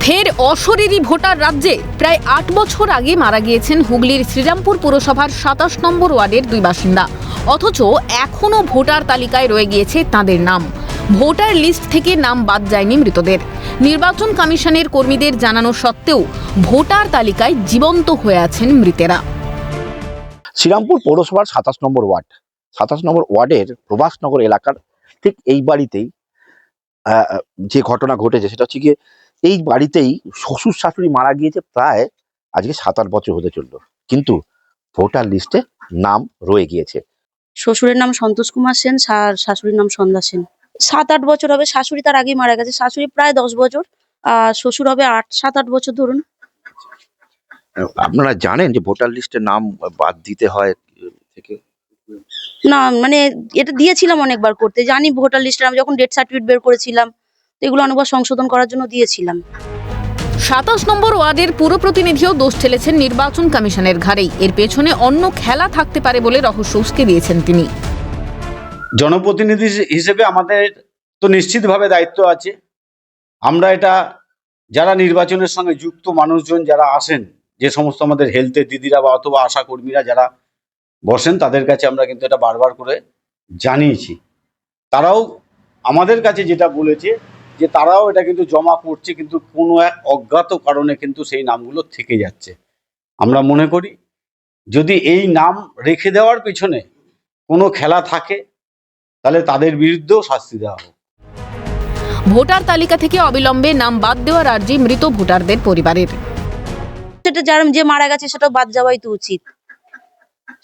ফের অশরীরী ভোটার রাজ্যে। প্রায় ৮ বছর আগে মারা গিয়েছেন হুগলির শ্রীরামপুর পুরসভার ২৭ নম্বর ওয়ার্ডের ২ বাসিন্দা। অথচ এখনও ভোটার তালিকায় রয়ে গিয়েছে তাঁদের নাম। ভোটার লিস্ট থেকে নাম বাদ যায়নি মৃতদের। নির্বাচন কমিশনের কর্মীদের জানানো সত্ত্বেও ভোটার তালিকায় জীবন্ত হয়ে আছেন মৃতেরা। শ্রীরামপুর পৌরসভার ২৭ নম্বর ওয়ার্ড, ২৭ নম্বর ওয়ার্ডের প্রভাসনগর এলাকার ঠিক এই বাড়িতেই যে ঘটনা ঘটেছে সেটা হচ্ছে গিয়ে এই বাড়িতেই শ্বশুর শাশুড়ি মারা গিয়েছে প্রায় আজকে ৭-৮ বছর হতে চললো, কিন্তু ভোটার লিস্টে নাম রয়ে গিয়েছে। শ্বশুরের নাম সন্তোষ কুমার সেন, শাশুড়ির নাম সন্ধ্যা সেন। ৭-৮ বছর হবে। শাশুড়ি তার আগেই মারা গেছে। শাশুড়ি প্রায় ১০ বছর, আর শ্বশুর হবে ৭-৮ বছর ধরুন। আপনারা জানেন যে ভোটার লিস্টে নাম বাদ দিতে হয় থেকে? না, মানে এটা দিয়েছিলাম অনেকবার করতে, জানি ভোটার লিস্টে আমি যখন ডেথ সার্টিফিকেট বের করেছিলাম তো এগুলো অনেকবার সংশোধন করার জন্য দিয়েছিলাম। ২৭ নম্বর ওয়ার্ডের পুর প্রতিনিধিও দোষ ঠেলেছেন নির্বাচন কমিশনের ঘাড়েই। এর পেছনে অন্য খেলা থাকতে পারে বলে রহস্য উস্কে দিয়েছেন তিনি। জনপ্রতিনিধি হিসেবে আমাদের তো নিশ্চিতভাবে দায়িত্ব আছে। আমরা এটা যারা নির্বাচনের সঙ্গে যুক্ত মানুষজন যারা আসেন, যে সমস্ত আমাদের হেলথের দিদিরা বা অথবা আশা কর্মীরা যারা বসেন, তাদের কাছে আমরা কিন্তু এটা বারবার করে জানিয়েছি। তারাও আমাদের কাছে যেটা বলেছে যে তারাও এটা কিন্তু জমা করছে, কিন্তু কোনো এক অজ্ঞাত কারণে কিন্তু সেই নামগুলো থেকে যাচ্ছে। আমরা মনে করি যদি এই নাম রেখে দেওয়ার পিছনে কোনো খেলা থাকে তাহলে তাদের বিরুদ্ধেও শাস্তি দেওয়া হোক। ভোটার তালিকা থেকে অবিলম্বে নাম বাদ দেওয়ার আর্জি মৃত ভোটারদের পরিবারের। সেটা যে মারা গেছে সেটা বাদ যাওয়াই তো উচিত।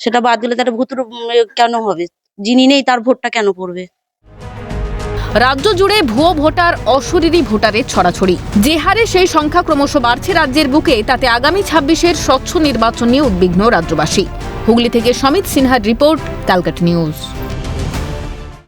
সেটা বাদ দিলে তার ভোট কেন হবে? যিনি নেই তার ভোটটা কেন পড়বে? রাজ্য জুড়ে ভুয়ো ভোটার, অশরীরী ভোটারের ছড়াছড়ি। যে হারে সেই সংখ্যা ক্রমশ বাড়ছে রাজ্যের বুকে, তাতে আগামী ২৬-এর স্বচ্ছ নির্বাচন নিয়ে উদ্বিগ্ন রাজ্যবাসী। হুগলি থেকে সমিত সিনহার রিপোর্ট, ক্যালকাটা নিউজ।